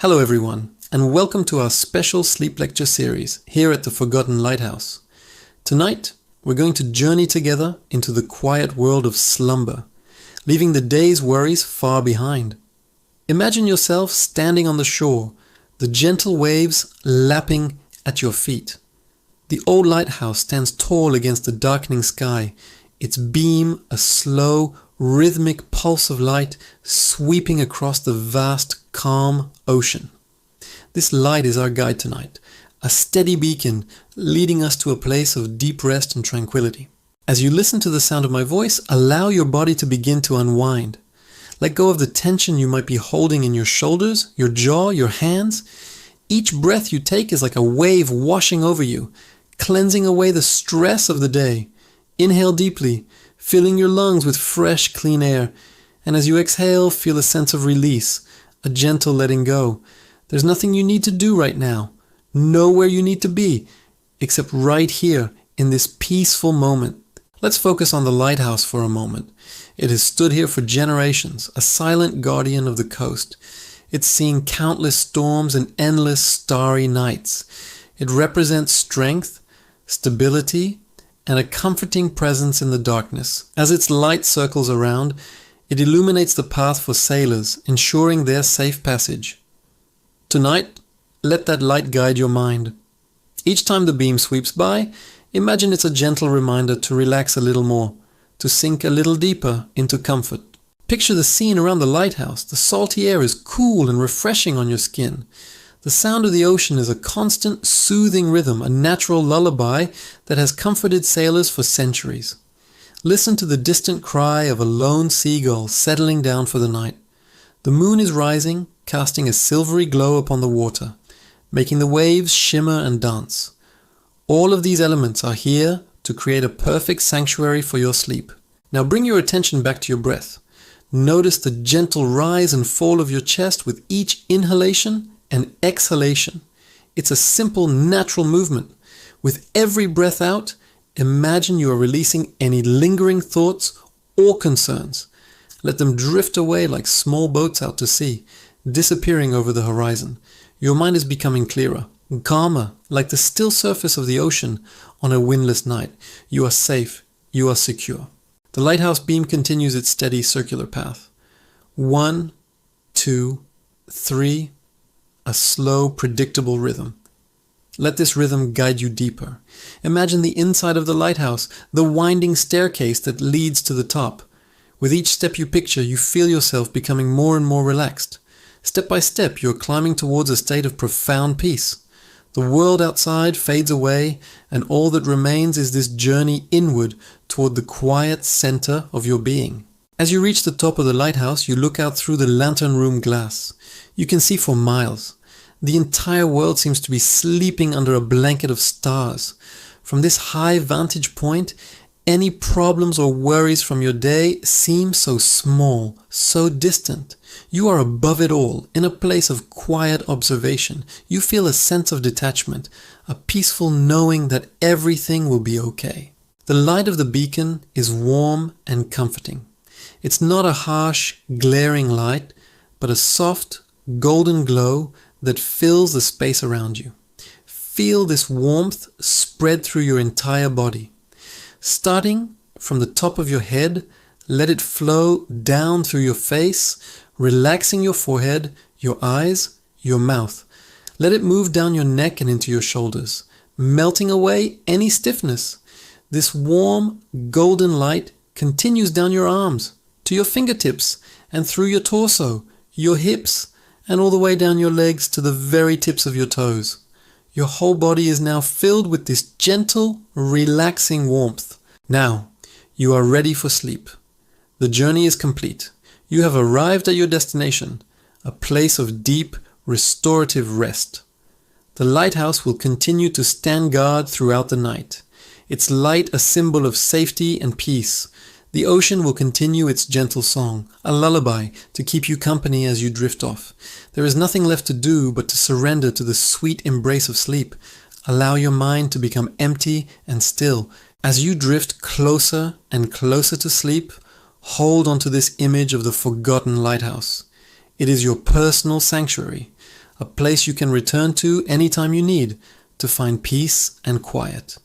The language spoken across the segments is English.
Hello everyone, and welcome to our special sleep lecture series here at the Forgotten Lighthouse. Tonight, we're going to journey together into the quiet world of slumber, leaving the day's worries far behind. Imagine yourself standing on the shore, the gentle waves lapping at your feet. The old lighthouse stands tall against the darkening sky, its beam a slow, rhythmic pulse of light sweeping across the vast, calm ocean. This light is our guide tonight, a steady beacon leading us to a place of deep rest and tranquility. As you listen to the sound of my voice, allow your body to begin to unwind. Let go of the tension you might be holding in your shoulders, your jaw, your hands. Each breath you take is like a wave washing over you, cleansing away the stress of the day. Inhale deeply, filling your lungs with fresh, clean air. And as you exhale, feel a sense of release, a gentle letting go. There's nothing you need to do right now, nowhere you need to be, except right here in this peaceful moment. Let's focus on the lighthouse for a moment. It has stood here for generations, a silent guardian of the coast. It's seen countless storms and endless starry nights. It represents strength, stability, and a comforting presence in the darkness. As its light circles around, it illuminates the path for sailors, ensuring their safe passage. Tonight, let that light guide your mind. Each time the beam sweeps by, imagine it's a gentle reminder to relax a little more, to sink a little deeper into comfort. Picture the scene around the lighthouse. The salty air is cool and refreshing on your skin. The sound of the ocean is a constant, soothing rhythm, a natural lullaby that has comforted sailors for centuries. Listen to the distant cry of a lone seagull settling down for the night. The moon is rising, casting a silvery glow upon the water, making the waves shimmer and dance. All of these elements are here to create a perfect sanctuary for your sleep. Now bring your attention back to your breath. Notice the gentle rise and fall of your chest with each inhalation and exhalation. It's a simple, natural movement. With every breath out, imagine you are releasing any lingering thoughts or concerns. Let them drift away like small boats out to sea, disappearing over the horizon. Your mind is becoming clearer, calmer, like the still surface of the ocean on a windless night. You are safe. You are secure. The lighthouse beam continues its steady circular path. 1, 2, 3, a slow, predictable rhythm. Let this rhythm guide you deeper. Imagine the inside of the lighthouse, the winding staircase that leads to the top. With each step you picture, you feel yourself becoming more and more relaxed. Step by step, you are climbing towards a state of profound peace. The world outside fades away, and all that remains is this journey inward toward the quiet center of your being. As you reach the top of the lighthouse, you look out through the lantern room glass. You can see for miles. The entire world seems to be sleeping under a blanket of stars. From this high vantage point, any problems or worries from your day seem so small, so distant. You are above it all, in a place of quiet observation. You feel a sense of detachment, a peaceful knowing that everything will be okay. The light of the beacon is warm and comforting. It's not a harsh, glaring light, but a soft, golden glow that fills the space around you. Feel this warmth spread through your entire body. Starting from the top of your head, let it flow down through your face, relaxing your forehead, your eyes, your mouth. Let it move down your neck and into your shoulders, melting away any stiffness. This warm, golden light continues down your arms, to your fingertips, and through your torso, your hips, and all the way down your legs to the very tips of your toes. Your whole body is now filled with this gentle, relaxing warmth. Now, you are ready for sleep. The journey is complete. You have arrived at your destination, a place of deep, restorative rest. The lighthouse will continue to stand guard throughout the night, its light a symbol of safety and peace. The ocean will continue its gentle song, a lullaby to keep you company as you drift off. There is nothing left to do but to surrender to the sweet embrace of sleep. Allow your mind to become empty and still. As you drift closer and closer to sleep, hold onto this image of the forgotten lighthouse. It is your personal sanctuary, a place you can return to anytime you need to find peace and quiet.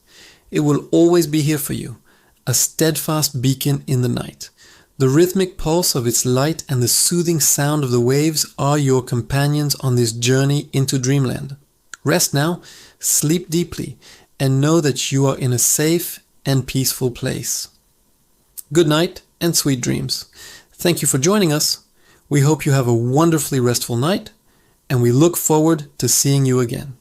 It will always be here for you, a steadfast beacon in the night. The rhythmic pulse of its light and the soothing sound of the waves are your companions on this journey into dreamland. Rest now, sleep deeply, and know that you are in a safe and peaceful place. Good night and sweet dreams. Thank you for joining us. We hope you have a wonderfully restful night, and we look forward to seeing you again.